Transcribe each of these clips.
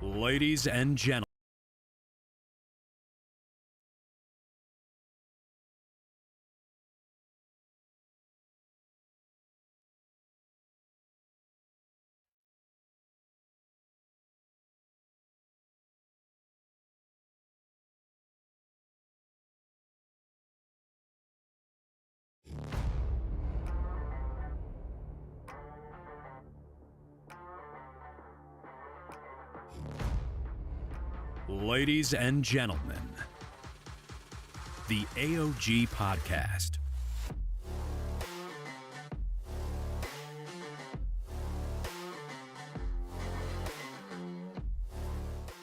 Ladies and gentlemen. Ladies and gentlemen, the AOG Podcast.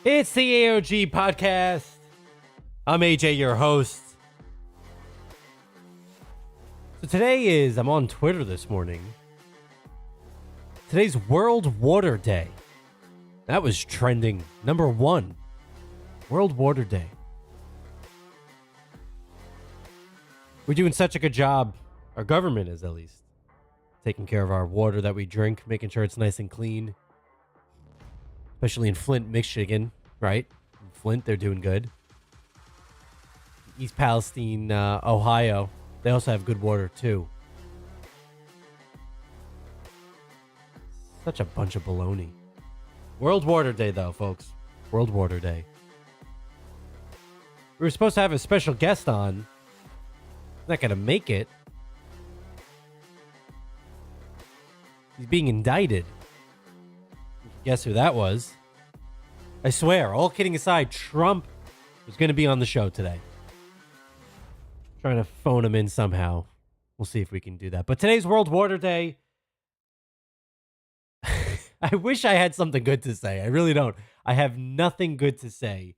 It's the AOG Podcast. I'm AJ, your host. So I'm on Twitter this morning. Today's World Water Day. That was trending. Number 1. World Water Day. We're doing such a good job, our government is at least, taking care of our water that we drink, making sure it's nice and clean. Especially in Flint, Michigan, right? In Flint, they're doing good. East Palestine, Ohio, they also have good water too. Such a bunch of baloney. World Water Day, though, folks. World Water Day. We were supposed to have a special guest on. Not going to make it. He's being indicted. Guess who that was? I swear, all kidding aside, Trump was going to be on the show today. Trying to phone him in somehow. We'll see if we can do that. But today's World Water Day. I wish I had something good to say. I really don't. I have nothing good to say.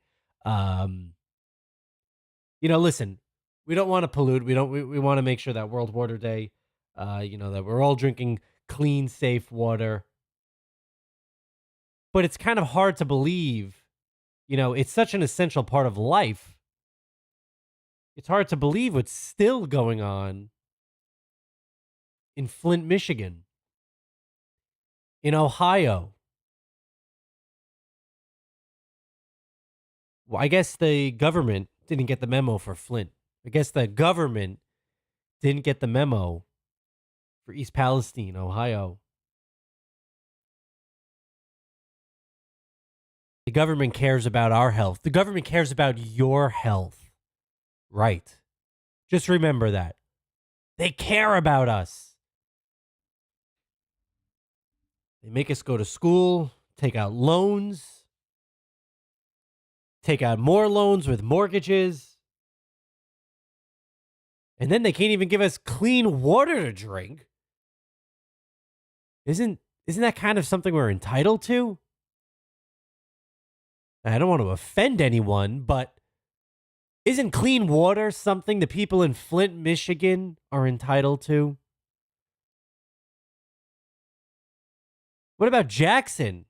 Listen, we don't want to pollute. We want to make sure that World Water Day, that we're all drinking clean, safe water. But it's kind of hard to believe, it's such an essential part of life. It's hard to believe what's still going on in Flint, Michigan, in Ohio. Well, I guess the government didn't get the memo for Flint. I guess the government didn't get the memo for East Palestine, Ohio. The government cares about our health. The government cares about your health. Right. Just remember that. They care about us. They make us go to school, take out loans, take out more loans with mortgages. And then they can't even give us clean water to drink. Isn't that kind of something we're entitled to? I don't want to offend anyone, but isn't clean water something the people in Flint, Michigan are entitled to? What about Jackson?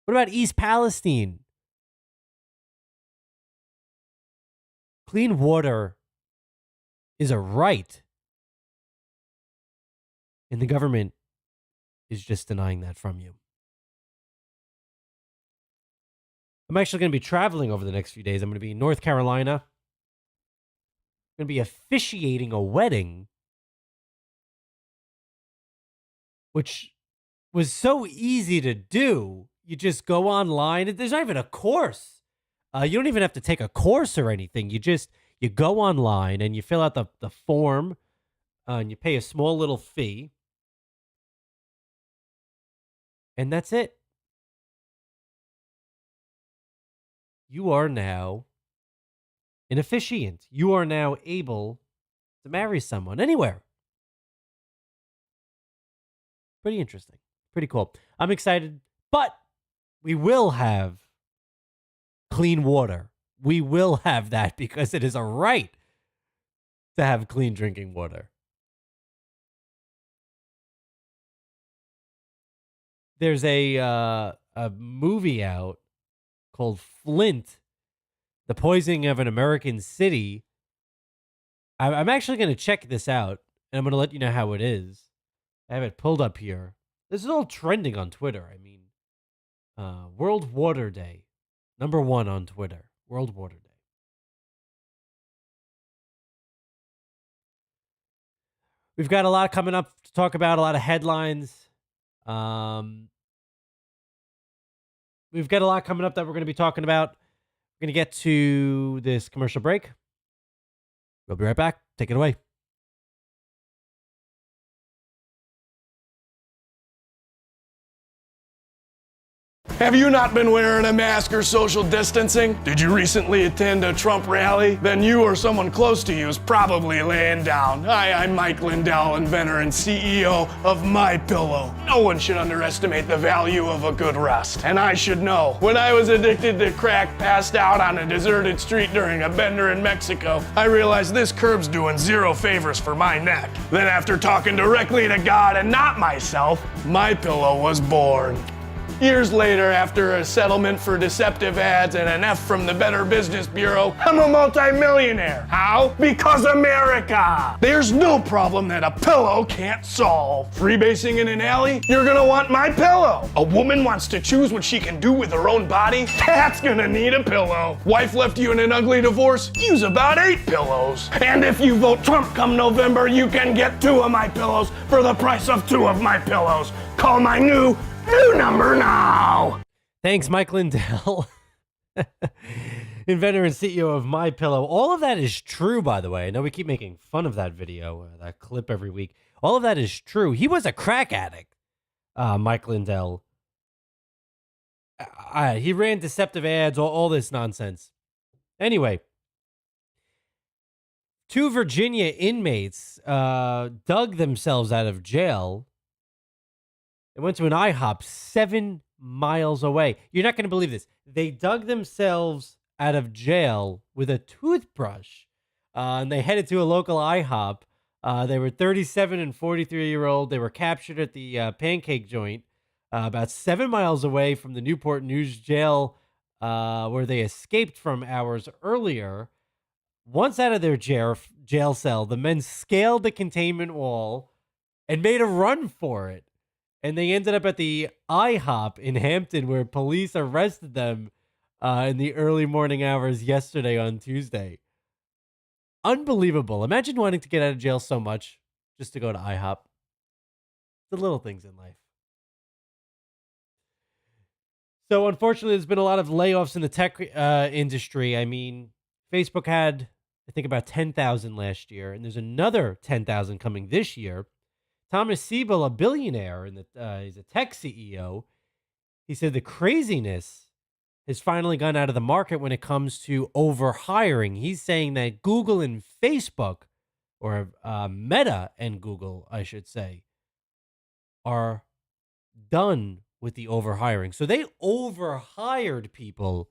What about East Palestine? Clean water is a right. And the government is just denying that from you. I'm actually going to be traveling over the next few days. I'm going to be in North Carolina. I'm going to be officiating a wedding, which was so easy to do. You just go online. There's not even a course. You don't even have to take a course or anything. You go online and you fill out the form and you pay a small little fee. And that's it. You are now an officiant. You are now able to marry someone anywhere. Pretty interesting. Pretty cool. I'm excited, but we will have clean water. We will have that because it is a right to have clean drinking water. There's a movie out called Flint, The Poisoning of an American City. I'm actually going to check this out, and I'm going to let you know how it is. I have it pulled up here. This is all trending on Twitter. I mean, World Water Day. #1 on Twitter. World Water Day. We've got a lot coming up to talk about, a lot of headlines. We've got a lot coming up that we're going to be talking about. We're going to get to this commercial break. We'll be right back. Take it away. Have you not been wearing a mask or social distancing? Did you recently attend a Trump rally? Then you or someone close to you is probably laying down. Hi, I'm Mike Lindell, inventor and CEO of MyPillow. No one should underestimate the value of a good rest. And I should know. When I was addicted to crack, passed out on a deserted street during a bender in Mexico, I realized this curb's doing zero favors for my neck. Then after talking directly to God and not myself, MyPillow was born. Years later, after a settlement for deceptive ads and an F from the Better Business Bureau, I'm a multimillionaire. How? Because America! There's no problem that a pillow can't solve. Freebasing in an alley? You're gonna want MyPillow. A woman wants to choose what she can do with her own body? That's gonna need a pillow. Wife left you in an ugly divorce? Use about 8 pillows. And if you vote Trump come November, you can get 2 of my pillows for the price of 2 of my pillows. Call my new number now. Thanks, Mike Lindell, inventor and CEO of MyPillow. All of that is true, by the way. I know we keep making fun of that video, that clip every week. All of that is true. He was a crack addict, Mike Lindell. He ran deceptive ads, all this nonsense. Anyway, 2 Virginia inmates dug themselves out of jail. They went to an IHOP 7 miles away. You're not going to believe this. They dug themselves out of jail with a toothbrush, and they headed to a local IHOP. They were 37 and 43-year-old. They were captured at the pancake joint about 7 miles away from the Newport News jail where they escaped from hours earlier. Once out of their jail cell, the men scaled the containment wall and made a run for it. And they ended up at the IHOP in Hampton, where police arrested them in the early morning hours yesterday on Tuesday. Unbelievable. Imagine wanting to get out of jail so much just to go to IHOP. The little things in life. So unfortunately, there's been a lot of layoffs in the tech industry. I mean, Facebook had, I think, about 10,000 last year, and there's another 10,000 coming this year. Thomas Siebel, a billionaire, and he's a tech CEO, he said the craziness has finally gone out of the market when it comes to overhiring. He's saying that Google and Facebook, or Meta and Google, I should say, are done with the overhiring. So they overhired people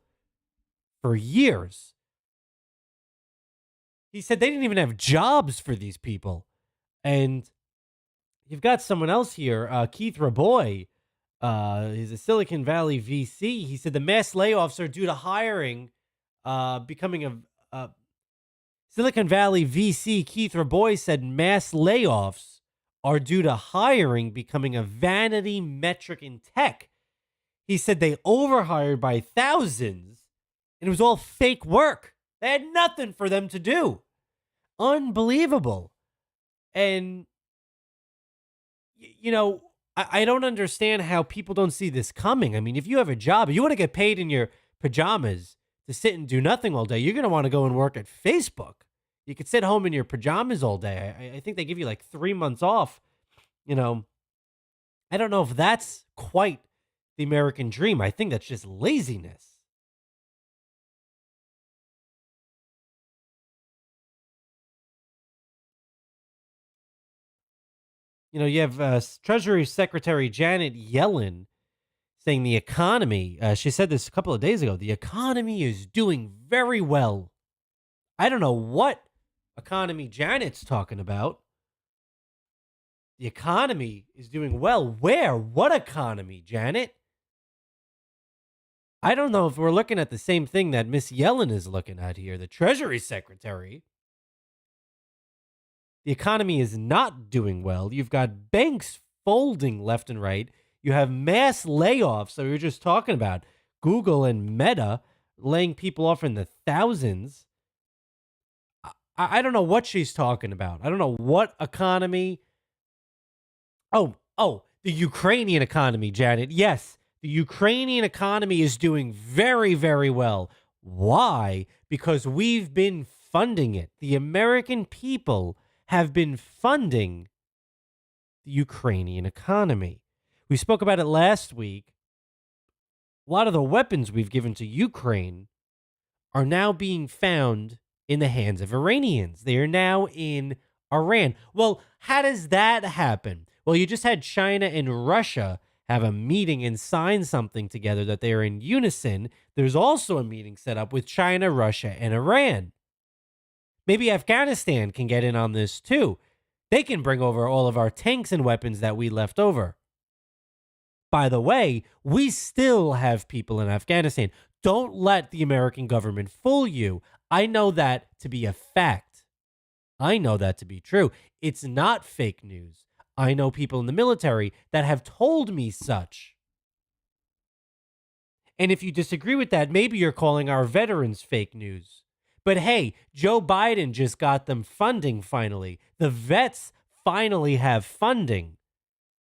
for years. He said they didn't even have jobs for these people. And you've got someone else here, Keith Raboy. He's a Silicon Valley VC. He said the mass layoffs are due to hiring, becoming a Silicon Valley VC. Keith Raboy said mass layoffs are due to hiring becoming a vanity metric in tech. He said they overhired by thousands, and it was all fake work. They had nothing for them to do. Unbelievable. And you know, I don't understand how people don't see this coming. I mean, if you have a job, you want to get paid in your pajamas to sit and do nothing all day, you're going to want to go and work at Facebook. You could sit home in your pajamas all day. I think they give you like 3 months off. You know, I don't know if that's quite the American dream. I think that's just laziness. You know, you have Treasury Secretary Janet Yellen saying the economy, she said this a couple of days ago, the economy is doing very well. I don't know what economy Janet's talking about. The economy is doing well. Where? What economy, Janet? I don't know if we're looking at the same thing that Miss Yellen is looking at here, the Treasury Secretary. The economy is not doing well. You've got banks folding left and right. You have mass layoffs that we were just talking about. Google and Meta laying people off in the thousands. I don't know what she's talking about. I don't know what economy. Oh, the Ukrainian economy, Janet. Yes, the Ukrainian economy is doing very, very well. Why? Because we've been funding it. The American people have been funding the Ukrainian economy. We spoke about it last week. A lot of the weapons we've given to Ukraine are now being found in the hands of Iranians. They are now in Iran. Well, how does that happen? Well, you just had China and Russia have a meeting and sign something together that they are in unison. There's also a meeting set up with China, Russia, and Iran. Maybe Afghanistan can get in on this too. They can bring over all of our tanks and weapons that we left over. By the way, we still have people in Afghanistan. Don't let the American government fool you. I know that to be a fact. I know that to be true. It's not fake news. I know people in the military that have told me such. And if you disagree with that, maybe you're calling our veterans fake news. But hey, Joe Biden just got them funding finally. The vets finally have funding.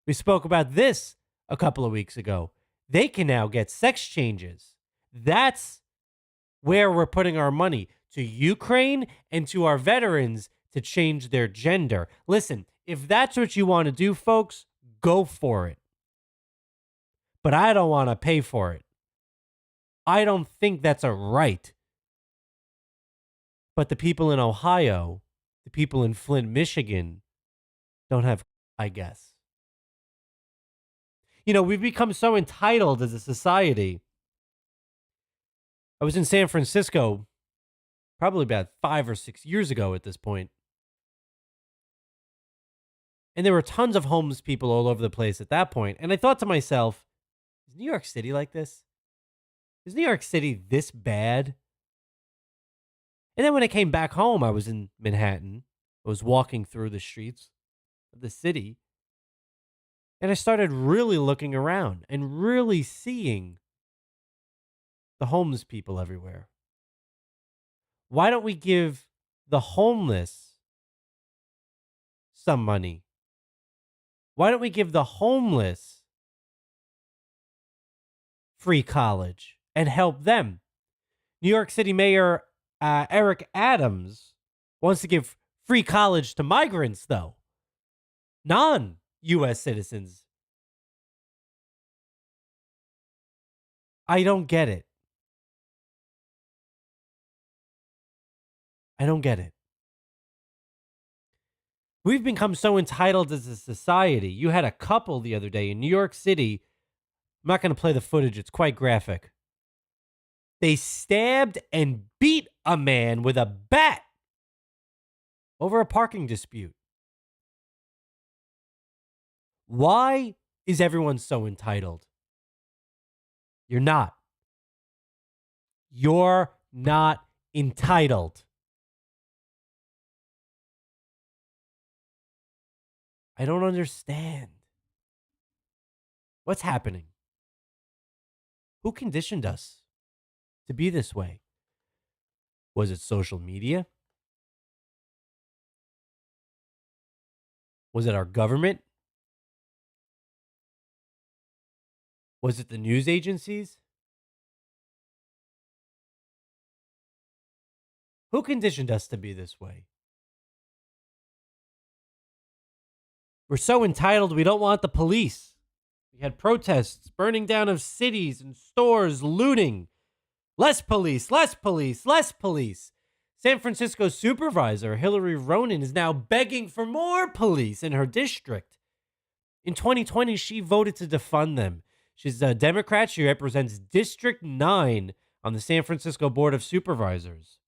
We spoke about this a couple of weeks ago. They can now get sex changes. That's where we're putting our money, to Ukraine and to our veterans to change their gender. Listen, if that's what you want to do, folks, go for it. But I don't want to pay for it. I don't think that's a right. But the people in Ohio, the people in Flint, Michigan, don't have, I guess. You know, we've become so entitled as a society. I was in San Francisco probably about 5 or 6 years ago at this point. And there were tons of homeless people all over the place at that point. And I thought to myself, is New York City like this? Is New York City this bad? And then when I came back home, I was in Manhattan. I was walking through the streets of the city. And I started really looking around and really seeing the homeless people everywhere. Why don't we give the homeless some money? Why don't we give the homeless free college and help them? New York City Mayor Eric Adams wants to give free college to migrants, though. Non-U.S. citizens. I don't get it. I don't get it. We've become so entitled as a society. You had a couple the other day in New York City. I'm not going to play the footage. It's quite graphic. They stabbed and beat a man with a bat over a parking dispute. Why is everyone so entitled? You're not. You're not entitled. I don't understand. What's happening? Who conditioned us to be this way? Was it social media? Was it our government? Was it the news agencies? Who conditioned us to be this way? We're so entitled, we don't want the police. We had protests, burning down of cities and stores, looting. Less police, less police, less police. San Francisco supervisor Hillary Ronen is now begging for more police in her district. In 2020, she voted to defund them. She's a Democrat. She represents District 9 on the San Francisco Board of Supervisors.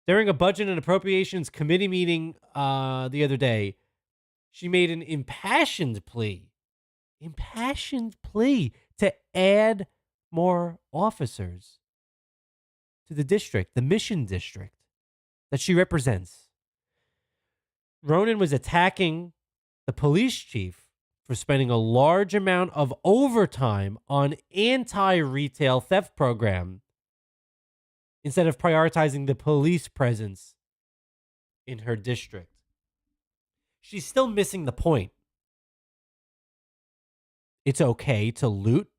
During a Budget and Appropriations Committee meeting the other day, she made an impassioned plea to add more officers to the district, the Mission District that she represents. Ronan was attacking the police chief for spending a large amount of overtime on anti-retail theft program instead of prioritizing the police presence in her district. She's still missing the point. It's okay to loot.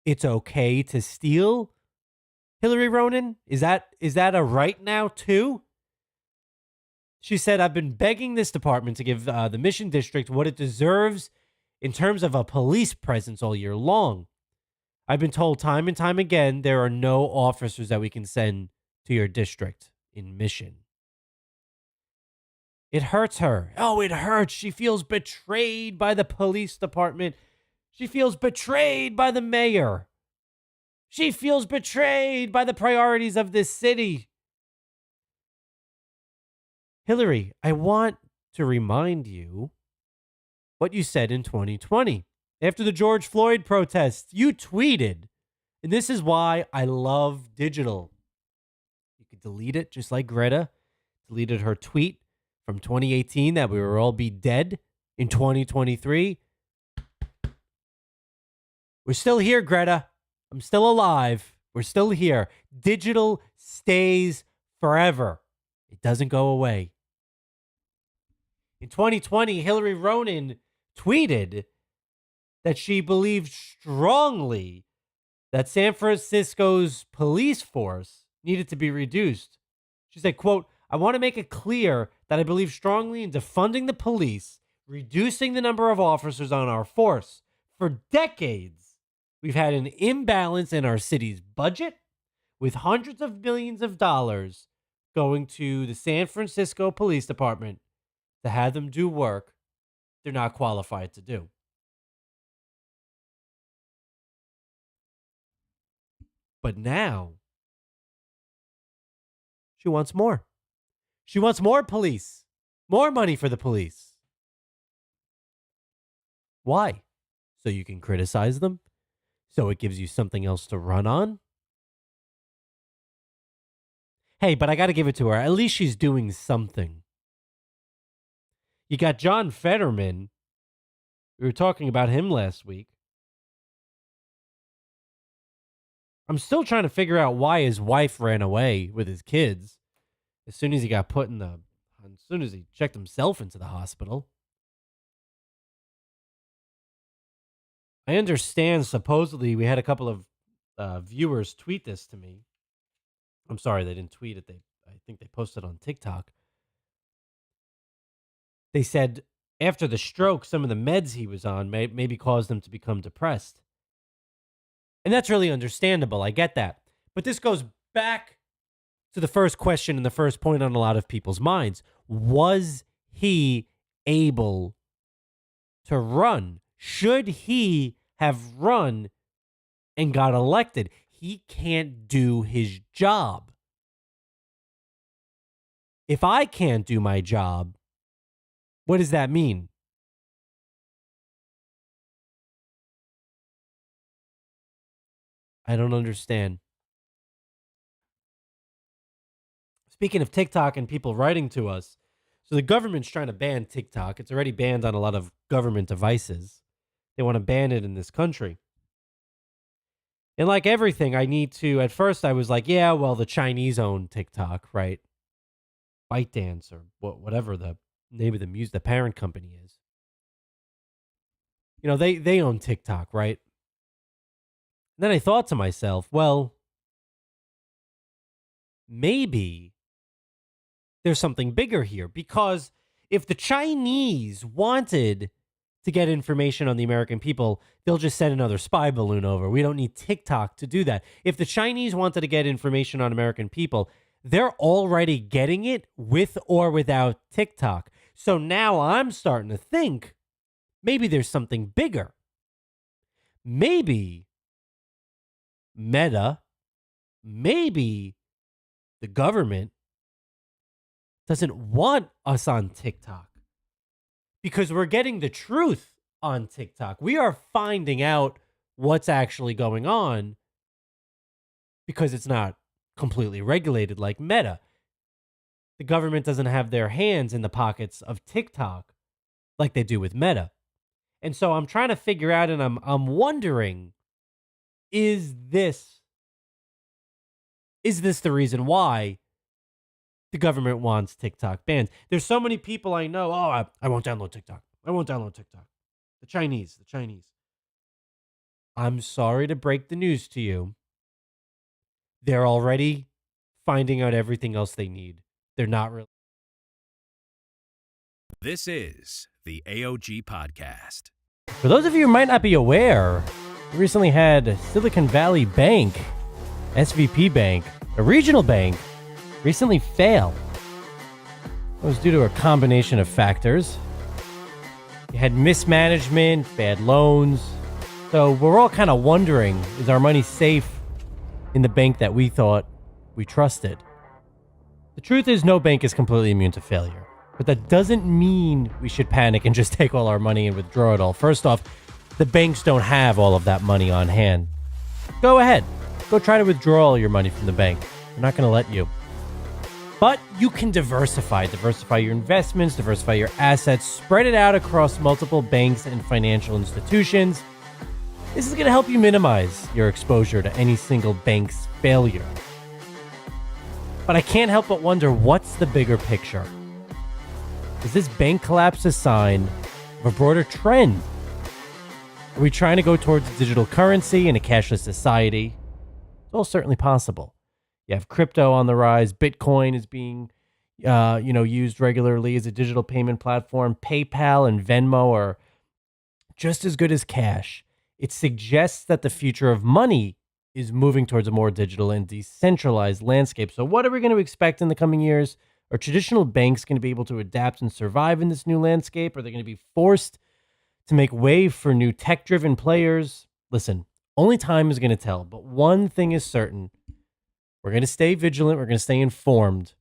It's okay to steal. Hillary Ronan, is that a right now too? She said, I've been begging this department to give the Mission District what it deserves in terms of a police presence all year long. I've been told time and time again there are no officers that we can send to your district in Mission. It hurts her. Oh, it hurts. She feels betrayed by the police department. She feels betrayed by the mayor. She feels betrayed by the priorities of this city. Hillary, I want to remind you what you said in 2020. After the George Floyd protests, you tweeted, and this is why I love digital. You could delete it just like Greta deleted her tweet from 2018 that we will all be dead in 2023. We're still here, Greta. I'm still alive. We're still here. Digital stays forever. It doesn't go away. In 2020, Hillary Ronan tweeted that she believed strongly that San Francisco's police force needed to be reduced. She said, quote, I want to make it clear that I believe strongly in defunding the police, reducing the number of officers on our force. For decades, we've had an imbalance in our city's budget, with hundreds of millions of dollars going to the San Francisco Police Department to have them do work they're not qualified to do. But now, she wants more. She wants more police, more money for the police. Why? So you can criticize them? So it gives you something else to run on? Hey, but I got to give it to her. At least she's doing something. You got John Fetterman. We were talking about him last week. I'm still trying to figure out why his wife ran away with his kids as soon as he checked himself into the hospital. I understand supposedly we had a couple of viewers tweet this to me. I'm sorry, they didn't tweet it. I think they posted on TikTok. They said after the stroke, some of the meds he was on maybe caused him to become depressed. And that's really understandable. I get that. But this goes back to the first question and the first point on a lot of people's minds. Was he able to run? Should he have run and got elected? He can't do his job. If I can't do my job, what does that mean? I don't understand. Speaking of TikTok and people writing to us, so the government's trying to ban TikTok. It's already banned on a lot of government devices. They want to ban it in this country. And like everything, at first I was like, yeah, well, the Chinese own TikTok, right? ByteDance or whatever the name of the parent company is. You know, they own TikTok, right? And then I thought to myself, well, maybe there's something bigger here, because if the Chinese wanted to get information on the American people, they'll just send another spy balloon over. We don't need TikTok to do that. If the Chinese wanted to get information on American people, they're already getting it with or without TikTok. So now I'm starting to think maybe there's something bigger. Maybe Meta, maybe the government doesn't want us on TikTok because we're getting the truth on TikTok. We are finding out what's actually going on because it's not completely regulated like Meta. The government doesn't have their hands in the pockets of TikTok like they do with Meta. And so I'm trying to figure out, and I'm wondering, is this the reason why the government wants TikTok banned? There's so many people I know, I won't download TikTok. I won't download TikTok. The Chinese. I'm sorry to break the news to you. They're already finding out everything else they need. They're not really. This is the AOG Podcast. For those of you who might not be aware, we recently had Silicon Valley Bank, SVP Bank, a regional bank, recently fail. It was due to a combination of factors. You had mismanagement, bad loans. So we're all kind of wondering, is our money safe in the bank that we thought we trusted? The truth is, no bank is completely immune to failure. But that doesn't mean we should panic and just take all our money and withdraw it all. First off, the banks don't have all of that money on hand. Go ahead. Go try to withdraw all your money from the bank. They're not going to let you. But you can diversify your investments, diversify your assets, spread it out across multiple banks and financial institutions. This is going to help you minimize your exposure to any single bank's failure. But I can't help but wonder, what's the bigger picture? Is this bank collapse a sign of a broader trend? Are we trying to go towards digital currency and a cashless society? It's all certainly possible. You have crypto on the rise. Bitcoin is being used regularly as a digital payment platform. PayPal and Venmo are just as good as cash. It suggests that the future of money is moving towards a more digital and decentralized landscape. So what are we going to expect in the coming years? Are traditional banks going to be able to adapt and survive in this new landscape? Are they going to be forced to make way for new tech-driven players? Listen, only time is going to tell, but one thing is certain. We're going to stay vigilant. We're going to stay informed.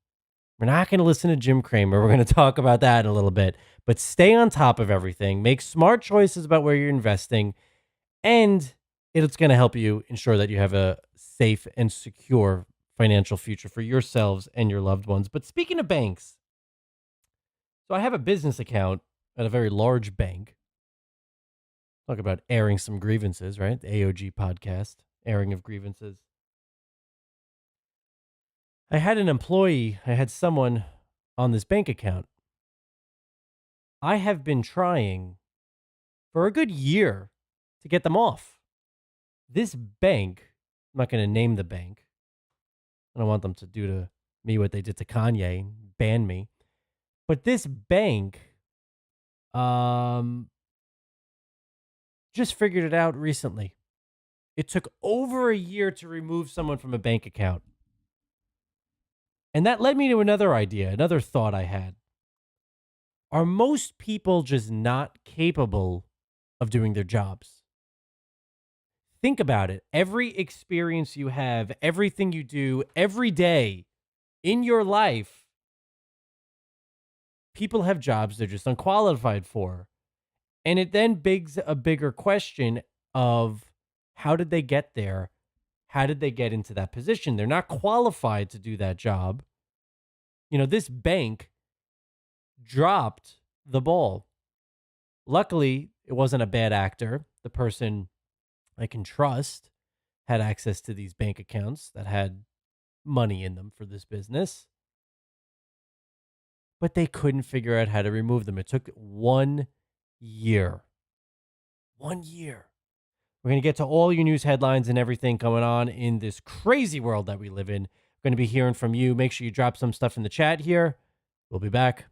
We're not going to listen to Jim Cramer. We're going to talk about that in a little bit, but stay on top of everything. Make smart choices about where you're investing, and it's going to help you ensure that you have a safe and secure financial future for yourselves and your loved ones. But speaking of banks, so I have a business account at a very large bank. Talk about airing some grievances, right? The AOG Podcast, airing of grievances. I had someone on this bank account. I have been trying for a good year to get them off. This bank, I'm not going to name the bank. I don't want them to do to me what they did to Kanye, ban me. But this bank just figured it out recently. It took over a year to remove someone from a bank account. And that led me to another idea, another thought I had. Are most people just not capable of doing their jobs? Think about it. Every experience you have, everything you do every day in your life, people have jobs they're just unqualified for. And it then begs a bigger question of, how did they get there? How did they get into that position? They're not qualified to do that job. You know, this bank dropped the ball. Luckily, it wasn't a bad actor. The person I can trust had access to these bank accounts that had money in them for this business. But they couldn't figure out how to remove them. It took 1 year. 1 year. We're going to get to all your news headlines and everything going on in this crazy world that we live in. We're going to be hearing from you. Make sure you drop some stuff in the chat here. We'll be back